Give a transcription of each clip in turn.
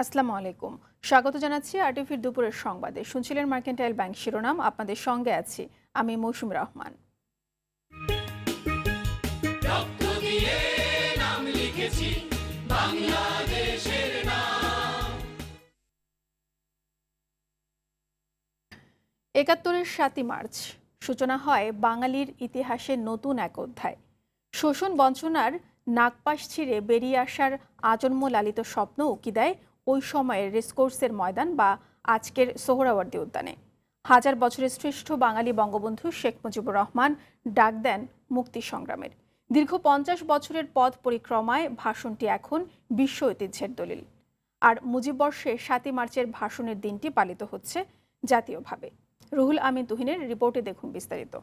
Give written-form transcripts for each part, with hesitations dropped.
আসসালামু আলাইকুম। স্বাগত জানাচ্ছি আরটিভির দুপুরের সংবাদে। শুনছিলেন মার্কেন্টাইল ব্যাংক শিরোনাম। আপনাদের সঙ্গে আছি আমি মৌসুমী রহমান। রক্ত দিয়ে নাম লিখেছি বাংলাদেশের নাম। ৭১-এর ৭ই মার্চ সূচনা হয় বাঙালির ইতিহাসের নতুন এক অধ্যায়। শোষণ বঞ্চনার নাগপাশ ছিঁড়ে বেরিয়ে আসার আজন্ম লালিত স্বপ্ন উকি দেয় ওই সময়ের রেসকোর্সের ময়দান বা আজকের সোহরাওয়ার্দী উদ্যানে। হাজার বছরের শ্রেষ্ঠ বাঙালি বঙ্গবন্ধু শেখ মুজিবুর রহমান ডাক দেন মুক্তি সংগ্রামের। দীর্ঘ ৫০ বছরের পথ পরিক্রমায় ভাষণটি এখন বিশ্ব ঐতিহ্যের দলিল। আর মুজিববর্ষে ৭ই মার্চের ভাষণের দিনটি পালিত হচ্ছে জাতীয়ভাবে। রুহুল আমিন তুহিনের রিপোর্টে দেখুন বিস্তারিত।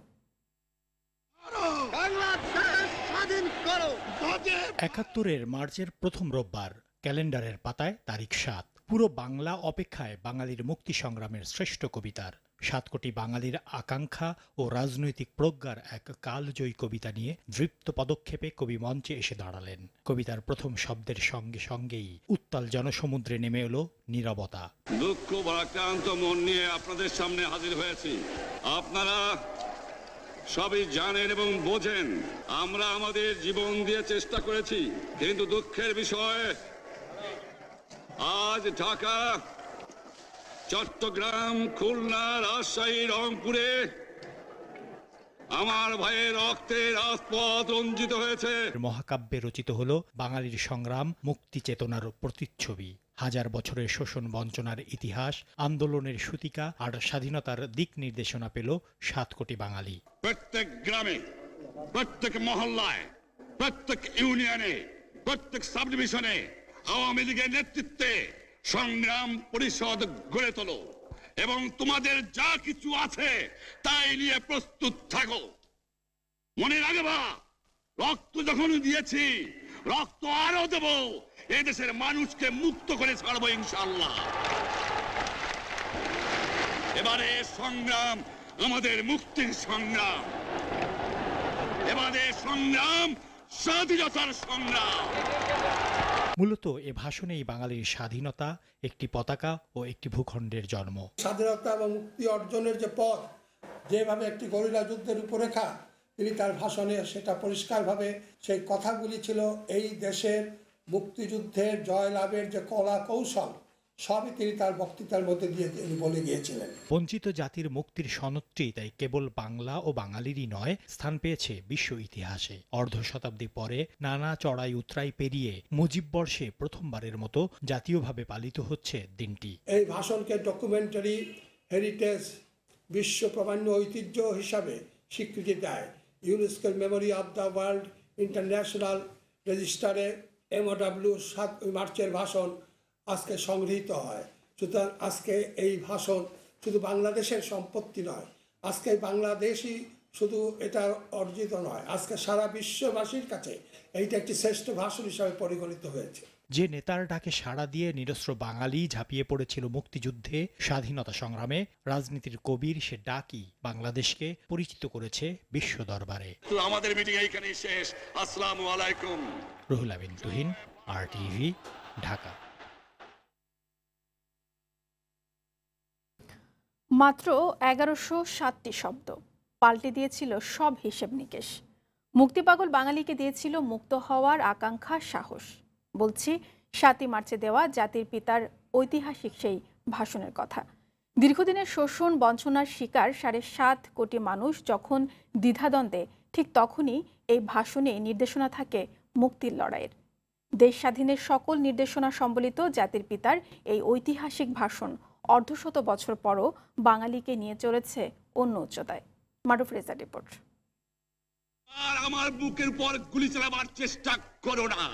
৭১-এর মার্চের প্রথম রোববার, ক্যালেন্ডারের পাতায় তারিখ ৭। পুরো বাংলা অপেক্ষায় বাঙালির মুক্তি সংগ্রামের শ্রেষ্ঠ কবিতার। ৭ কোটি বাঙালির আকাঙ্ক্ষা ও রাজনৈতিক প্রজ্ঞার এক কালজয়ী কবিতা নিয়ে দৃপ্ত পদক্ষেপে কবি মঞ্চে এসে দাঁড়ালেন। কবিতার প্রথম শব্দের সঙ্গে সঙ্গেই উত্তাল জনসমুদ্রে নেমে এলো নীরবতা। দুঃখ ভারাক্রান্ত মন নিয়ে আপনাদের সামনে হাজির হয়েছি। আপনারা সবই জানেন এবং বোঝেন আমরা আমাদের জীবন দিয়ে চেষ্টা করেছি, কিন্তু দুঃখের বিষয় আজ ঢাকা, চট্টগ্রাম, খুলনা, রাজশাহী, রংপুরে আমার ভাইয়ের রক্তে রাজপথ রঞ্জিত হয়েছে। মহাকাব্যে রচিত হলো বাঙালির সংগ্রাম, মুক্তি চেতনার প্রতিচ্ছবি। হাজার বছরের শোষণ বঞ্চনার ইতিহাস, আন্দোলনের সূতিকা আর স্বাধীনতার দিক নির্দেশনা পেল ৭ কোটি বাঙালি। প্রত্যেক গ্রামে, প্রত্যেক মহল্লায়, প্রত্যেক ইউনিয়নে, প্রত্যেক সাব ডিভিশনে আওয়ামী লীগের নেতৃত্বে সংগ্রাম পরিষদ গড়ে তোলো এবং তোমাদের যা কিছু আছে তাই নিয়ে প্রস্তুত থাকো। মনে রাখবা, রক্ত যখন দিয়েছি, রক্ত আরো দেব। এই দেশের মানুষকে মুক্ত করে ছাড়বো ইনশাআল্লাহ। এবারে সংগ্রাম আমাদের মুক্তির সংগ্রাম, এবারে সংগ্রাম স্বাধীনতার সংগ্রাম। মূলত এ ভাষণেই বাঙালির স্বাধীনতা, একটি পতাকা ও একটি ভূখণ্ডের জন্ম। স্বাধীনতা এবং মুক্তি অর্জনের যে পথ, যেভাবে একটি গরিলা যুদ্ধের রূপরেখা তিনি তার ভাষণে সেটা পরিষ্কারভাবে সেই কথাগুলি ছিল এই দেশের মুক্তিযুদ্ধের জয়লাভের যে কলা কৌশল সবই তিনি তার বক্তৃতার মধ্যে দিয়ে তিনি বলে গিয়েছিলেন। বঞ্চিত জাতির মুক্তির সনদটি তাই কেবল বাংলা ও বাঙালিরই নয়, স্থান পেয়েছে বিশ্ব ইতিহাসে। অর্ধ শতাব্দী পরে নানা চড়াই উতরাই পেরিয়ে মুজিববর্ষে প্রথমবারের মতো জাতীয়ভাবে পালিত হচ্ছে দিনটি। এই ভাষণকে ডকুমেন্টারি হেরিটেজ, বিশ্ব প্রামাণ্য ঐতিহ্য হিসাবে স্বীকৃতি দেয় ইউনেস্কোর memory of the world international রেজিস্টারে। MOW ৭ মার্চের ভাষণ আজকে সংগৃহীত হয়। সুতরাং আজকে এই ভাষণ শুধু বাংলাদেশের সম্পত্তি নয়, আজকে বাংলাদেশই শুধু এটা অর্জিত নয়, আজকে সারা বিশ্ববাসীর কাছে এইটা একটি শ্রেষ্ঠ ভাষণ হিসাবে পরিগণিত হয়েছে। যে নেতার ডাকে সাড়া দিয়ে নিরস্ত্র বাঙালি ঝাঁপিয়ে পড়েছিল মুক্তিযুদ্ধে, স্বাধীনতা সংগ্রামে, রাজনীতির কবির সে ডাকই বাংলাদেশকে পরিচিত করেছে বিশ্ব দরবারে। আমাদের মিটিং এইখানেই শেষ। আসসালামু আলাইকুম। রুহুল আমিন তুহিন, RTV, ঢাকা। মাত্র ১১০৭টি শব্দ পাল্টে দিয়েছিল সব হিসেব নিকেশ। মুক্তিপাগল বাঙালিকে দিয়েছিল মুক্ত হওয়ার আকাঙ্ক্ষা, সাহস। বলছি ৭ই মার্চে দেওয়া জাতির পিতার ঐতিহাসিক সেই ভাষণের কথা। দীর্ঘদিনের শোষণ বঞ্চনার শিকার ৭.৫ কোটি মানুষ যখন দ্বিধাদ্বন্দ্বে, ঠিক তখনই এই ভাষণে নির্দেশনা থাকে মুক্তির লড়াইয়ের। দেশ স্বাধীনের সকল নির্দেশনা সম্বলিত জাতির পিতার এই ঐতিহাসিক ভাষণ অর্ধশত বছর পরও বাঙালিকে নিয়ে চলেছে অন্য উচ্চতায়। মারুফ রেজার রিপোর্ট। আর আমার বুকের উপর গুলি চালাবার চেষ্টা করো না,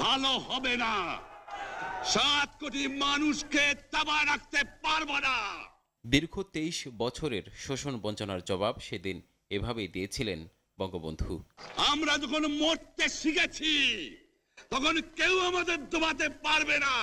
ভালো হবে না। ৭ কোটি মানুষকে তাবা রাখতে পারবো না। দীর্ঘ ২৩ বছরের শোষণ বঞ্চনার জবাব সেদিন এভাবেই দিয়েছিলেন বঙ্গবন্ধু। আমরা যখন মরতে শিখেছি তখন কেউ আমাদের দবাতে পারবে না।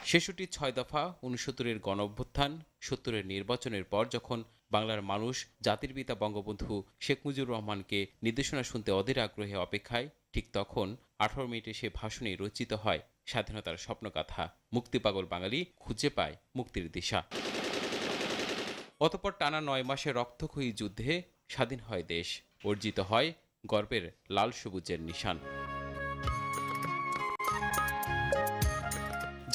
৬৬ ৬ দফা, ৬৯-এর গণঅভ্যুত্থান, ৭০-এর নির্বাচনের পর যখন বাংলার মানুষ জাতির পিতা বঙ্গবন্ধু শেখ মুজিবুর রহমানকে নির্দেশনা শুনতে অধীর আগ্রহে অপেক্ষায়, ঠিক তখন 18 মিনিটে সে ভাষণে রচিত হয় স্বাধীনতার স্বপ্নগাথা। মুক্তিপাগল বাঙালি খুঁজে পায় মুক্তির দিশা। অতঃপর টানা 9 মাসের রক্তক্ষয়ী যুদ্ধে স্বাধীন হয় দেশ, অর্জিত হয় গর্বের লাল সবুজের নিশান।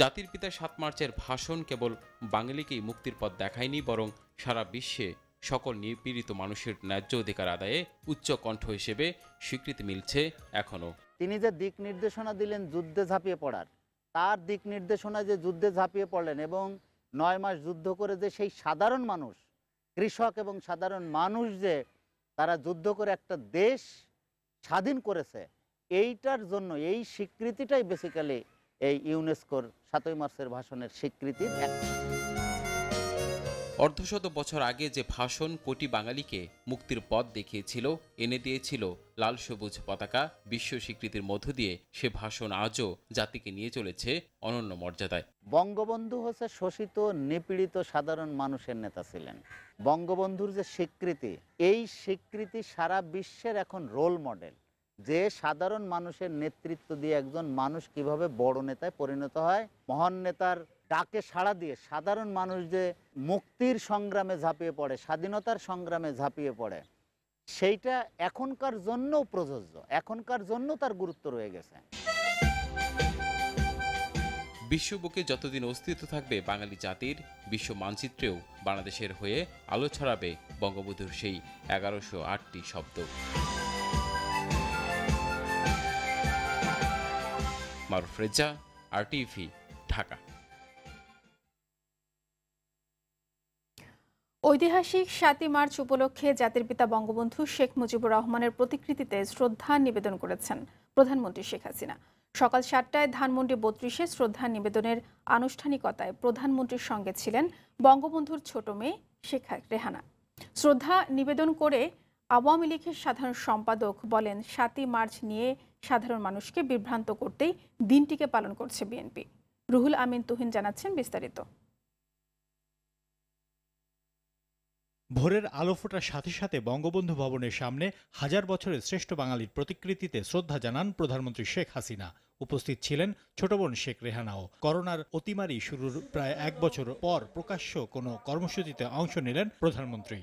জাতির পিতা 7 মার্চের ভাষণ কেবল বাঙালিকেই মুক্তির পথ দেখায়নি, বরং সারা বিশ্বে সকল নিপীড়িত মানুষের ন্যায্য অধিকার আদায়ে উচ্চ কণ্ঠ হিসেবে স্বীকৃতি মিলছে এখনো। তিনি যে দিক নির্দেশনা দিলেন যুদ্ধে ঝাঁপিয়ে পড়ার, তার দিক নির্দেশনা যে যুদ্ধে ঝাঁপিয়ে পড়লেন এবং 9 মাস যুদ্ধ করে যে সেই সাধারণ মানুষ, কৃষক এবং সাধারণ মানুষ যে তারা যুদ্ধ করে একটা দেশ স্বাধীন করেছে, এইটার জন্য এই স্বীকৃতিটাই বেসিক্যালি এই ইউনেস্কোর 7 মার্চের ভাষণের স্বীকৃতির এক। অর্ধশত বছর আগে যে ভাষণ কোটি বাঙালিকে মুক্তির পথ দেখিয়েছিল, এনে দিয়েছিল লাল সবুজ পতাকা, বিশ্ব স্বীকৃতির মধ্য দিয়ে সে ভাষণ আজও জাতিকে নিয়ে চলেছে অনন্য মর্যাদায়। বঙ্গবন্ধু হচ্ছে শোষিত নিপীড়িত সাধারণ মানুষের নেতা ছিলেন। বঙ্গবন্ধুর যে স্বীকৃতি, এই স্বীকৃতি সারা বিশ্বের এখন রোল মডেল, যে সাধারণ মানুষের নেতৃত্ব দিয়ে একজন মানুষ কিভাবে বড় নেতায় পরিণত হয়। মহান নেতার ডাকে সাড়া দিয়ে সাধারণ মানুষ যে মুক্তির সংগ্রামে ঝাঁপিয়ে পড়ে, স্বাধীনতার সংগ্রামে ঝাঁপিয়ে পড়ে, সেইটা এখনকার জন্যও প্রযোজ্য, এখনকার জন্য তার গুরুত্ব রয়ে গেছে। বিশ্ববুকে যতদিন অস্তিত্ব থাকবে বাঙালি জাতির, বিশ্ব মানচিত্রেও বাংলাদেশের হয়ে আলো ছড়াবে বঙ্গবন্ধুর সেই 1108টি শব্দ। মারুফ রেজা, RTV, ঢাকা। ঐতিহাসিক 7 মার্চ উপলক্ষে জাতির পিতা বঙ্গবন্ধু শেখ মুজিবুর রহমানের প্রতিকৃতিতে শ্রদ্ধা নিবেদন করেছেন প্রধানমন্ত্রী শেখ হাসিনা। সকাল 7টায় ধানমন্ডি 32-এ শ্রদ্ধা নিবেদনের আনুষ্ঠানিকতায় প্রধানমন্ত্রীর সঙ্গে ছিলেন বঙ্গবন্ধুর ছোট মেয়ে শেখ রেহানা। শ্রদ্ধা নিবেদন করে আওয়ামী লীগের সাধারণ সম্পাদক বলেন, 7 মার্চ নিয়ে সাধারণ মানুষকে বিভ্রান্ত করতেই দিনটিকে পালন করছে বিএনপি। রুহুল আমিন তুহিন জানাচ্ছেন বিস্তারিত। ভোরের আলো ফোটার সাথে সাথে বঙ্গবন্ধু ভবনের সামনে হাজার বছরের শ্রেষ্ঠ বাঙালির প্রতিকৃতিতে শ্রদ্ধা জানান প্রধানমন্ত্রী শেখ হাসিনা। উপস্থিত ছিলেন ছোট বোন শেখ রেহানাও। করোনার অতিমারি শুরুর প্রায় 1 বছর পর প্রকাশ্য কোনো কর্মসূচিতে অংশ নিলেন প্রধানমন্ত্রী।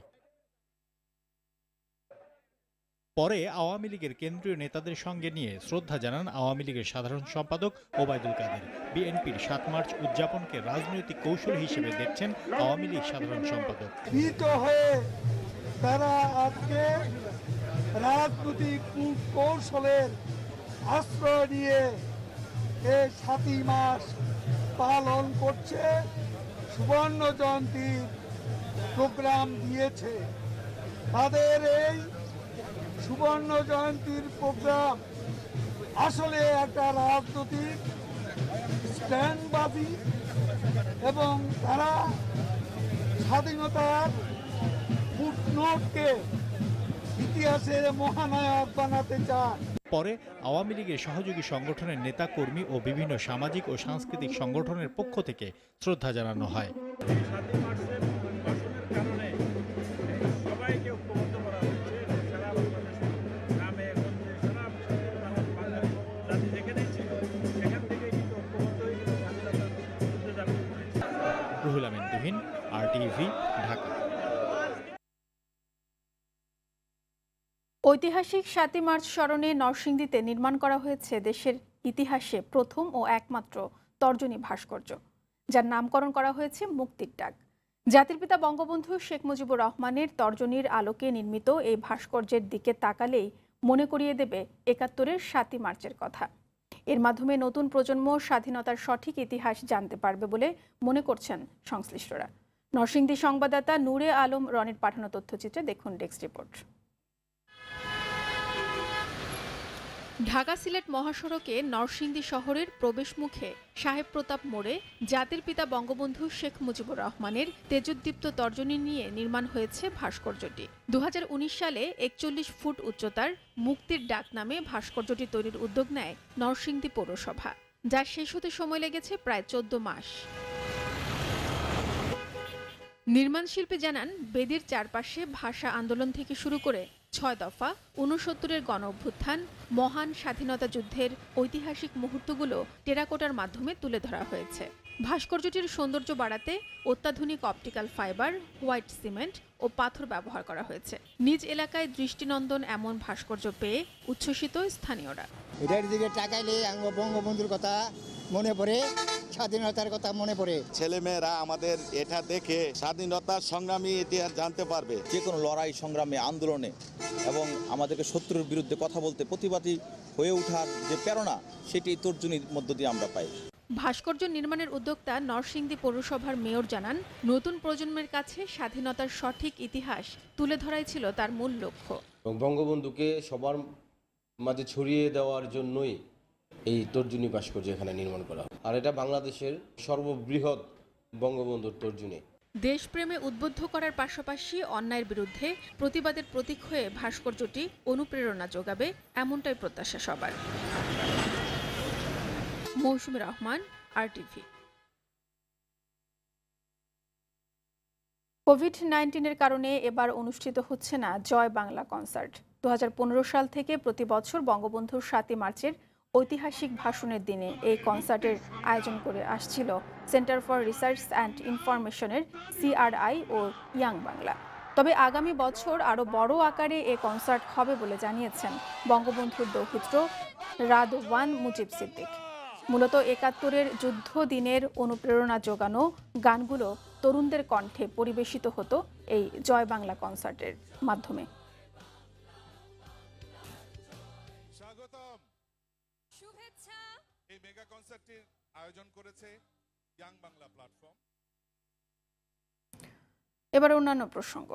পরে আওয়ামী লীগের কেন্দ্রীয় নেতাদের সঙ্গে নিয়ে শ্রদ্ধা জানান আওয়ামী লীগের সাধারণ সম্পাদক ওবায়দুল কাদের। বিএনপির 7 মার্চ উদযাপনকে রাজনৈতিক কৌশল হিসেবে দেখছেন আওয়ামী লীগ সাধারণ সম্পাদক। ভীত হয়ে তারা আজকে রাজনৈতিক কৌশলের আশ্রয় নিয়ে এই 7 মাস পালন করছে, সুবর্ণ জয়ন্তীর প্রোগ্রাম দিয়েছে। তাদের এই সুবর্ণ জয়ন্তীর প্রোগ্রাম আসলে একটা রাজনৈতিক স্ট্যান্ডবাজি এবং তারা স্বাধীনতার ফুটনোটকে ইতিহাসের মহানায়ক বানাতে চায়। পরে আওয়ামী লীগের সহযোগী সংগঠনের নেতা কর্মী ও বিভিন্ন সামাজিক ও সাংস্কৃতিক সংগঠনের পক্ষ থেকে শ্রদ্ধা জানানো হয়। রুহুল আমিন তুহিন, RTV, ঢাকা। ঐতিহাসিক 7 মার্চ স্মরণে নরসিংদীতে নির্মাণ করা হয়েছে দেশের ইতিহাসে প্রথম ও একমাত্র তর্জনী ভাস্কর্য, যার নামকরণ করা হয়েছে মুক্তির ডাক। জাতির পিতা বঙ্গবন্ধু শেখ মুজিবুর রহমানের তর্জনীর আলোকে নির্মিত এই ভাস্কর্যের দিকে তাকালেই মনে করিয়ে দেবে 71-এর 7 মার্চের কথা। এর মাধ্যমে নতুন প্রজন্ম স্বাধীনতার সঠিক ইতিহাস জানতে পারবে বলে মনে করছেন সংশ্লিষ্টরা। নরসিংদী সংবাদদাতা নূরে আলম রনির পাঠানো তথ্যচিত্রে দেখুন ডেস্ক রিপোর্ট। ঢাকা সিলেট মহাসড়কে নরসিংদী শহরের প্রবেশ মুখে সাহেব প্রতাপ মোড়ে জাতির পিতা বঙ্গবন্ধু শেখ মুজিবুর রহমানের তেজোদ্দীপ্ত তর্জনী নিয়ে নির্মাণ হয়েছে ভাস্কর্যটি। 2019 সালে 41 ফুট উচ্চতার মুক্তির ডাক নামে ভাস্কর্যটি তৈরির উদ্যোগ নেয় নরসিংদী পৌরসভা, যা শেষ হতে সময় লেগেছে প্রায় 14 মাস। নির্মাণ শিল্পী জানান, বেদির চারপাশে ভাষা আন্দোলন থেকে শুরু করে ৬ দফা, ৬৯-এর গণ অভ্যুত্থান, মহান স্বাধীনতা যুদ্ধের ঐতিহাসিক মুহূর্তগুলো টেরাকোটার মাধ্যমে তুলে ধরা হয়েছে। ভাস্কর্যটির সৌন্দর্য বাড়াতে অত্যাধুনিক অপটিক্যাল ফাইবার, হোয়াইট সিমেন্ট ও পাথর ব্যবহার করা হয়েছে। নিজ এলাকায় দৃষ্টিনন্দন এমন ভাস্কর্য পেয়ে উচ্ছ্বসিত স্থানীয়রা। এটার দিকে তাকাইলে বঙ্গবন্ধুর কথা মনে পড়ে, স্বাধীনতার কথা মনে পড়ে। ছেলেমেয়েরা আমাদের এটা দেখে স্বাধীনতা সংগ্রামী ইতিহাস জানতে পারবে। যে কোনো লড়াই সংগ্রামে, আন্দোলনে এবং আমাদেরকে শত্রুর বিরুদ্ধে কথা বলতে প্রতিবাদী হয়ে ওঠার যে প্রেরণা, সেটি তর্জনীর মধ্য দিয়ে আমরা পাই। ভাস্কর্য নির্মাণের উদ্যোক্তা নরসিংদী পৌরসভার মেয়র জানান, নতুন প্রজন্মের কাছে স্বাধীনতার সঠিক ইতিহাস তুলে ধরাই ছিল তার মূল লক্ষ্য। বঙ্গবন্ধুকে সবার মাঝে ছড়িয়ে দেওয়ার জন্যই এই তর্জনী ভাস্কর্য এখানে নির্মাণ করা হয়। আর এটা বাংলাদেশের সর্ববৃহৎ বঙ্গবন্ধুর তর্জনী। দেশপ্রেমে উদ্বুদ্ধ করার পাশাপাশি অন্যায়ের বিরুদ্ধে প্রতিবাদের প্রতীক হয়ে ভাস্কর্যটি অনুপ্রেরণা যোগাবে, এমনটাই প্রত্যাশা সবার। মৌসুমী রহমান, RTV। কোভিড-19-এর কারণে এবার অনুষ্ঠিত হচ্ছে না জয় বাংলা কনসার্ট। 2015 সাল থেকে প্রতি বছর বঙ্গবন্ধুর 7 মার্চের ঐতিহাসিক ভাষণের দিনে এই কনসার্টের আয়োজন করে আসছিল সেন্টার ফর রিসার্চ অ্যান্ড ইনফরমেশনের CRI ও ইয়াং বাংলা। তবে আগামী বছর আরও বড় আকারে এ কনসার্ট হবে বলে জানিয়েছেন বঙ্গবন্ধুর দৌহিত্র রাদওয়ান মুজিব সিদ্দিক। মূলত 71-এর যুদ্ধ দিনের অনুপ্রেরণা যোগানো গানগুলো তরুণদের কণ্ঠে পরিবেশিত হতো এই জয় বাংলা কনসার্টের মাধ্যমে। স্বাগতম, শুভেচ্ছা। এই মেগা কনসার্টের আয়োজন করেছে ইয়াং বাংলা প্ল্যাটফর্ম। এবার অন্যান্য প্রসঙ্গ।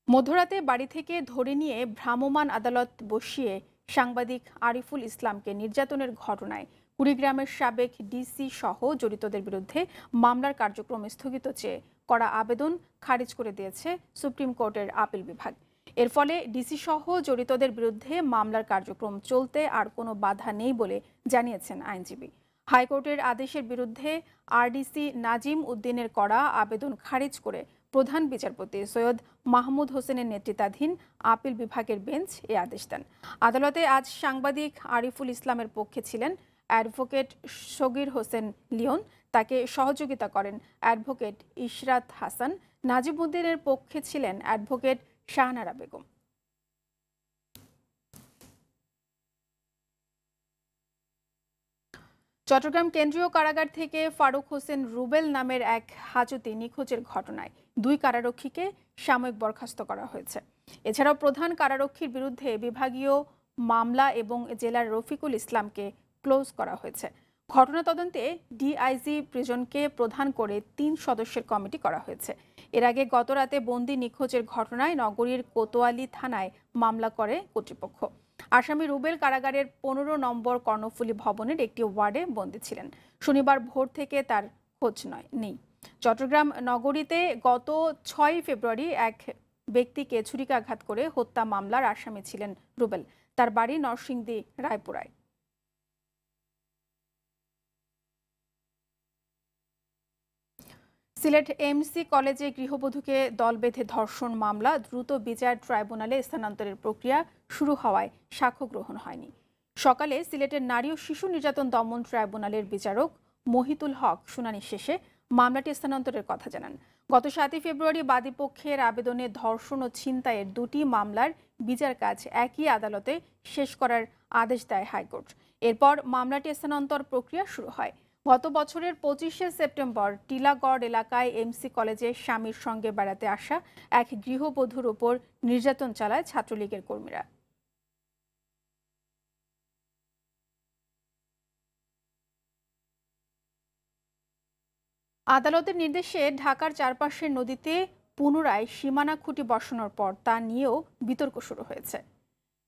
মধ্যরাতে বাড়ি থেকে ধরে নিয়ে ভ্রাম্যমাণ আদালত বসিয়ে সাংবাদিক আরিফুল ইসলামকে নির্যাতনের ঘটনায় কুড়িগ্রামের সাবেক ডিসি সহ জড়িতদের বিরুদ্ধে মামলার কার্যক্রম স্থগিত চেয়ে করা আবেদন খারিজ করে দিয়েছে সুপ্রিম কোর্টের আপিল বিভাগ। এর ফলে ডিসি সহ জড়িতদের বিরুদ্ধে মামলার কার্যক্রম চলতে আর কোনো বাধা নেই বলে জানিয়েছেন আইনজীবী। হাইকোর্টের আদেশের বিরুদ্ধে আরডিসি নাজিম উদ্দিনের করা আবেদন খারিজ করে প্রধান বিচারপতি সৈয়দ মাহমুদ হোসেনের নেতৃত্বাধীন আপিল বিভাগের বেঞ্চ এ আদেশ দেন। আদালতে আজ সাংবাদিক আরিফুল ইসলামের পক্ষে ছিলেন অ্যাডভোকেট সগির হোসেন লিওন, তাকে সহযোগিতা করেন অ্যাডভোকেট ইশরাত হাসান। নাজিমউদ্দিনের পক্ষে ছিলেন অ্যাডভোকেট শাহনারা বেগম। চট্টগ্রাম কেন্দ্রীয় কারাগার থেকে ফারুক হোসেন রুবেল নামের এক হাজতি নিখোঁজের ঘটনায় 2 কারারক্ষীকে সাময়িক বরখাস্ত করা হয়েছে। এছাড়াও প্রধান কারারক্ষীর বিরুদ্ধে বিভাগীয় মামলা এবং জেলার রফিকুল ইসলামকে ক্লোজ করা হয়েছে। ঘটনা তদন্তে ডিআইজি প্রিজনকে প্রধান করে 3 সদস্যের কমিটি করা হয়েছে। এর আগে গতরাতে বন্দি নিখোঁজের ঘটনায় নগরীর কোতোয়ালি থানায় মামলা করে কর্তৃপক্ষ। আসামি রুবেল কারাগারের 15 নম্বর কর্ণফুলী ভবনের একটি ওয়ার্ডে বন্দী ছিলেন। শনিবার ভোর থেকে তার খোঁজ নেই। চট্টগ্রাম নগরীতে গত 6 ফেব্রুয়ারি এক ব্যক্তিকে ছুরিকাঘাত করে হত্যা মামলার আসামি ছিলেন রুবেল। তার বাড়ি নরসিংদী রায়পুরায়। সিলেট এমসি কলেজে গৃহবধূকে দল বেঁধে ধর্ষণ মামলা দ্রুত বিচার ট্রাইব্যুনালে স্থানান্তরের প্রক্রিয়া শুরু হওয়ায় সাক্ষ্য গ্রহণ হয়নি। সকালে সিলেটের নারী ও শিশু নির্যাতন দমন ট্রাইব্যুনালের বিচারক মহিতুল হক শুনানি শেষে মামলাটি স্থানান্তরের কথা জানান। গত 7 ফেব্রুয়ারি বাদীপক্ষের আবেদনে ধর্ষণ ও ছিনতাইয়ের 2টি মামলার বিচার কাজ একই আদালতে শেষ করার আদেশ দেয় হাইকোর্ট। এরপর মামলাটি স্থানান্তর প্রক্রিয়া শুরু হয়। গত বছরের 25শে সেপ্টেম্বর টিলাগড় এলাকায় এমসি কলেজে স্বামীর সঙ্গে বেড়াতে আসা এক গৃহবধূর উপর নির্যাতন চালায় ছাত্রলীগের কর্মীরা। আদালতের নির্দেশে ঢাকার চারপাশের নদীতে পুনরায় সীমানা খুঁটি বসানোর পর তা নিয়েও বিতর্ক শুরু হয়েছে।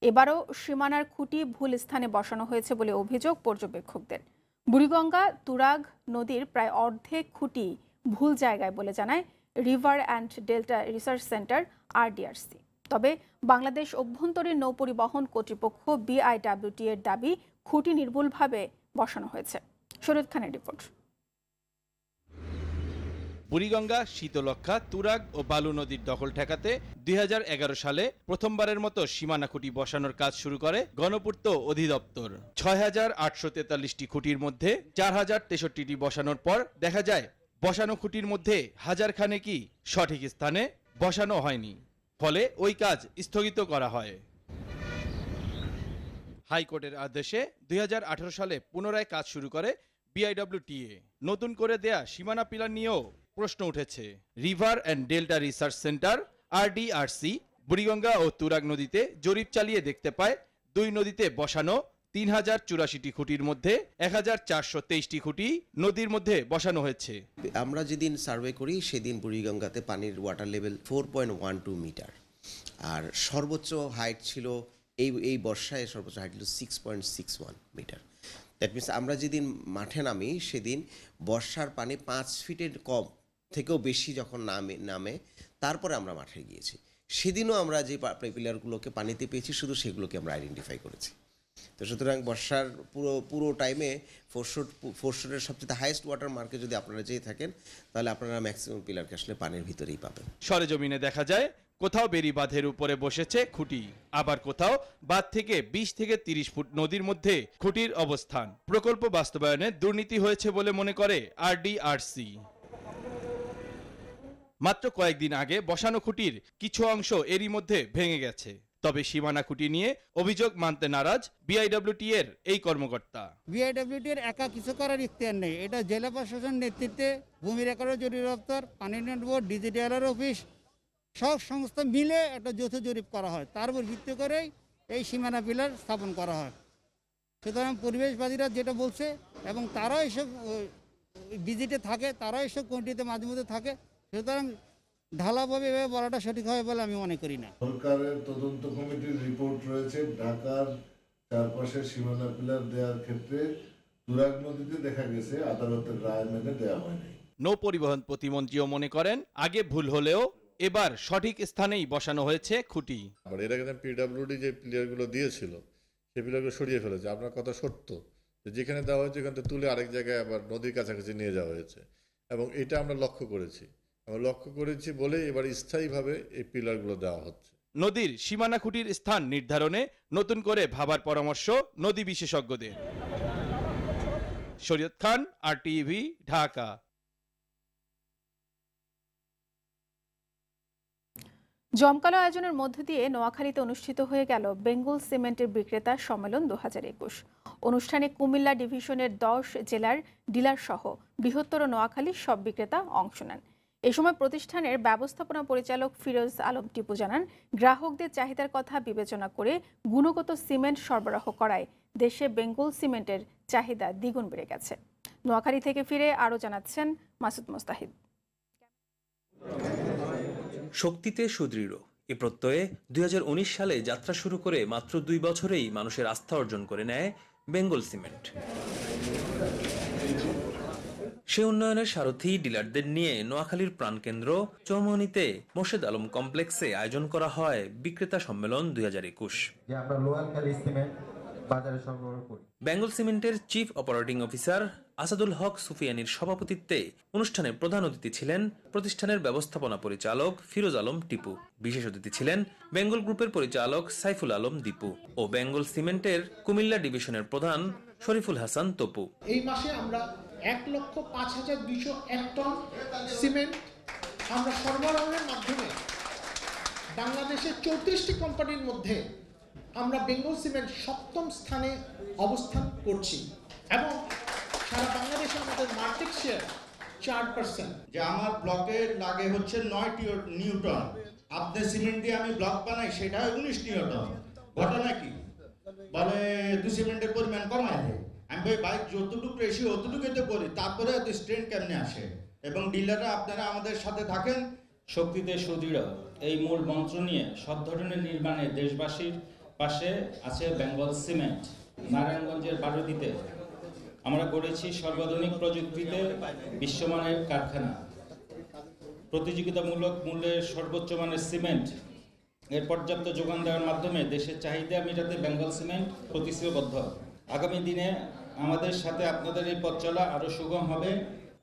এবারও সীমানার খুঁটি ভুল স্থানে বসানো হয়েছে বলে অভিযোগ পর্যবেক্ষকদের। বুড়িগঙ্গা তুরাগ নদীর প্রায় অর্ধেক খুঁটি ভুল জায়গায় বলে জানায় river and delta research centre RDRC। তবে বাংলাদেশ অভ্যন্তরীণ নৌ পরিবহন কর্তৃপক্ষ BIWT এর দাবি খুঁটি নির্ভুলভাবে বসানো হয়েছে। শরীদ খানের রিপোর্ট। বুড়িগঙ্গা, শীতলক্ষ্যা, তুরাগ ও বালু নদীর দখল ঠেকাতে 2011 সালে প্রথমবারের মতো সীমানা খুঁটি বসানোর কাজ শুরু করে গণপূর্ত অধিদপ্তর। 6,843টি খুঁটির মধ্যে 4,063টি বসানোর পর দেখা যায় বসানো খুঁটির মধ্যে হাজার খানেকই সঠিক স্থানে বসানো হয়নি, ফলে ওই কাজ স্থগিত করা হয়। হাইকোর্টের আদেশে 2018 সালে পুনরায় কাজ শুরু করে BIWTA। নতুন করে দেয়া সীমানা পিলার নিয়েও প্রশ্ন উঠেছে। River and delta research centre RDRC Buriganga ও তুরাগ নদীতে জরিপ চালিয়ে দেখতে পায় 2 নদীতে বসানো 3084টি খুঁটির মধ্যে 1423টি খুঁটি নদীর মধ্যে বসানো হয়েছে। আমরা যেদিন সার্ভে করি সেদিন বুড়িগঙ্গাতে পানির ওয়াটার লেভেল 4.12 মিটার, আর সর্বোচ্চ হাইট ছিল এই বর্ষায় সর্বোচ্চ হাইট ছিল 6.61 মিটার। দ্যাট মিনস আমরা যেদিন মাঠে নামি সেদিন বর্ষার পানি 5 ফিটের কম থেকেও বেশি যখন নামে তারপরে আমরা মাঠে গিয়েছি। সেদিনও আমরা যে পিলারগুলোকে পানিতে পেয়েছি শুধু সেগুলোকে আমরা আইডেন্টিফাই করেছি। তো সুতরাং বর্ষার পুরো টাইমে ফোরশোরের সবচেয়ে হাইয়েস্ট ওয়াটার মার্কে যদি আপনারা যেয়ে থাকেন তাহলে আপনারা ম্যাক্সিমাম পিলারকে আসলে পানির ভিতরেই পাবেন। সরেজমিনে দেখা যায় কোথাও বেড়ি বাঁধের উপরে বসেছে খুঁটি, আবার কোথাও বাঁধ থেকে 20 থেকে 30 ফুট নদীর মধ্যে খুঁটির অবস্থান। প্রকল্প বাস্তবায়নে দুর্নীতি হয়েছে বলে মনে করে RDRC। মাত্র কয়েকদিন আগে বসানো খুঁটির কিছু অংশ এরই মধ্যে ভেঙে গেছে। তবে সীমানা খুঁটি নিয়ে অভিযোগ মানতে নারাজ BIWTA এর এই কর্মকর্তা। BIWTA এর একা কিছু করার ইখতিয়ার নেই, এটা জেলা প্রশাসন নেতৃত্বে ভূমি রেকর্ড জরিপ দপ্তর, পানি উন্নয়ন বোর্ড, DGDR অফিস সব সংস্থা মিলে একটা যৌথ জরিপ করা হয়, তার উপর ভিত্তি করেই এই সীমানা পিলার স্থাপন করা হয়। সুতরাং পরিবেশবাদীরা যেটা বলছে এবং তারাও এসব ভিজিটে থাকে, তারাও এসব কমিটিতে মাঝে মধ্যে থাকে, সুতরাং ঢালাভাবে এভাবে বলাটা সঠিক হবে বলে আমি মনে করি না। সরকারের তদন্ত কমিটির রিপোর্ট রয়েছে, ঢাকার চারপাশে সীমানা পিলার দেওয়ার ক্ষেত্রে তুরাগ নদীতে দেখা গেছে আদালতের রায় মেনে দেওয়া হয়নি। নৌ পরিবহন প্রতিমন্ত্রীও মনে করেন আগে ভুল হলেও এবার সঠিক স্থানেই বসানো হয়েছে খুঁটি। এর আগে PWD যে পিলারগুলো দিয়েছিল সেই পিলারগুলো সরিয়ে ফেলেছে। আপনার কথা সত্য, যেখানে দেওয়া হয়েছে এখান থেকে তুলে আরেক জায়গায় আবার নদীর কাছাকাছি নিয়ে যাওয়া হয়েছে, এবং এটা আমরা লক্ষ্য করেছি বলে এবার স্থায়ীভাবে এই পিলারগুলো দেওয়া হচ্ছে। নদীর সীমানা খুঁটির স্থান নির্ধারণে নতুন করে ভাবার পরামর্শ নদী বিশেষজ্ঞদের। শরীয়ত খান, RTV, ঢাকা। জমকালো আয়োজনের মধ্য দিয়ে নোয়াখালীতে অনুষ্ঠিত হয়ে গেল বেঙ্গল সিমেন্টের বিক্রেতা সম্মেলন 2021। অনুষ্ঠানে কুমিল্লা ডিভিশনের 10 জেলার ডিলার সহ বৃহত্তর নোয়াখালীর সব বিক্রেতা অংশ নেন। এ সময় প্রতিষ্ঠানের ব্যবস্থাপনা পরিচালক ফিরোজ আলম টিপু জানান, গ্রাহকদের চাহিদার কথা বিবেচনা করে গুণগত সিমেন্ট সরবরাহ করায় দেশে বেঙ্গল সিমেন্টের চাহিদা দ্বিগুণ বেড়ে গেছে। নোয়াখালী থেকে ফিরে আরও জানাচ্ছেন মাসুদ মোস্তাহিদ। শক্তিতে সুদৃঢ় এ প্রত্যয়ে 2019 সালে যাত্রা শুরু করে মাত্র 2 বছরেই মানুষের আস্থা অর্জন করে নেয় বেঙ্গল সিমেন্ট। সে উন্নয়নের সারথি ডিলারদের নিয়ে নোয়াখালীর প্রাণকেন্দ্র চৌমুহনীতে মোর্শেদ আলম কমপ্লেক্সে আয়োজন করা হয় বিক্রেতা সম্মেলন 2021। বেঙ্গল সিমেন্টের চিফ অপারেটিং অফিসার আসাদুল হক সুফিয়ানির সভাপতিত্বে অনুষ্ঠানে প্রধান অতিথি ছিলেন প্রতিষ্ঠানের ব্যবস্থাপনা পরিচালক ফিরোজ আলম টিপু। বিশেষ অতিথি ছিলেন বেঙ্গল গ্রুপের পরিচালক সাইফুল আলম দীপু ও বেঙ্গল সিমেন্টের কুমিল্লা ডিভিশনের প্রধান শরীফুল হাসান তপু। এই মাসে আমরা 1,05,201 টন সিমেন্ট আমরা সরবরাহের মাধ্যমে বাংলাদেশের 34টি কোম্পানির মধ্যে আমরা বেঙ্গল সিমেন্ট 7ম স্থানে অবস্থান করছি এবং সারা বাংলাদেশে আমাদের মার্কেট শেয়ার 4%। যে আমার ব্লকে লাগে হচ্ছে 9 নিউটন, আপনার সিমেন্ট দিয়ে আমি ব্লক বানাই সেটা 19 নিউটন। ঘটনা কি বলে তুই সিমেন্টের পরিমাণ কমায় দেয়, আমি ভাই যতটুকু রেশিও অতটুকুতে করি, তারপরে এত স্ট্রেন্থ কেমনে আসে। এবং ডিলাররা আপনারা আমাদের সাথে থাকেন। শক্তিতে সুদৃঢ় এই মূল মন্ত্র নিয়ে সব ধরনের নির্মাণে দেশবাসীর পাশে আছে বেঙ্গল সিমেন্ট। নারায়ণগঞ্জের বারুদিতে আমরা গড়েছি সর্বাধুনিক প্রযুক্তিতে বিশ্বমানের কারখানা। প্রতিযোগিতামূলক মূল্যের সর্বোচ্চ মানের সিমেন্ট এর পর্যাপ্ত যোগান দেওয়ার মাধ্যমে দেশের চাহিদা মেটাতে বেঙ্গল সিমেন্ট প্রতিশ্রুতিবদ্ধ। আগামী দিনে আমাদের সাথে আপনাদের এই পথ চলা আরও সুগম হবে।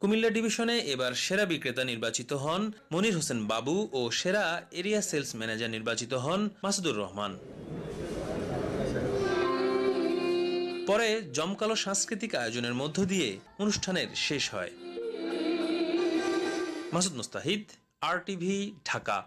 কুমিল্লা ডিভিশনে এবার সেরা বিক্রেতা নির্বাচিত হন মনির হোসেন বাবু ও সেরা এরিয়া সেলস ম্যানেজার নির্বাচিত হন মাসুদুর রহমান। পরে জমকালো সাংস্কৃতিক আয়োজনের মধ্য দিয়ে অনুষ্ঠানের শেষ হয়। মাসুদ মুস্তাহিদ, RTV, ঢাকা।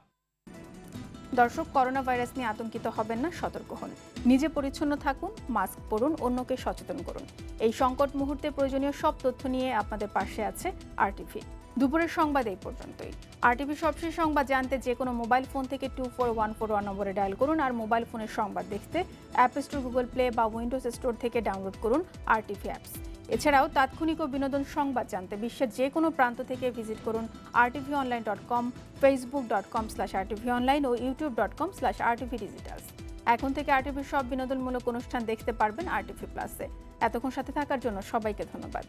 দর্শক, করোনা ভাইরাস নিয়ে আতঙ্কিত হবেন না, সতর্ক হন। নিজে পরিচ্ছন্ন থাকুন, মাস্ক পরুন, অন্যকে সচেতন করুন। এই সংকট মুহূর্তে প্রয়োজনীয় সব তথ্য নিয়ে আপনাদের পাশে আছে RTV। দুপুরের সংবাদ এই পর্যন্তই। RTV সবশেষ সংবাদ জানতে যে কোনো মোবাইল ফোন থেকে 24141 নম্বরে ডায়াল করুন। আর মোবাইল ফোনের সংবাদ দেখতে অ্যাপ স্টোর, গুগল প্লে বা উইন্ডোজ স্টোর থেকে ডাউনলোড করুন RTV অ্যাপস। এছাড়াও তাৎক্ষণিক ও বিনোদন সংবাদ জানতে বিশ্বের যে কোনো প্রান্ত থেকে ভিজিট করুন rtvonline.com, facebook.com/rtvonline ও youtube.com/rtvdigitals। এখন থেকে RTV সব বিনোদনমূলক অনুষ্ঠান দেখতে পারবেন RTV প্লাসে। এতক্ষণ সাথে থাকার জন্য সবাইকে ধন্যবাদ।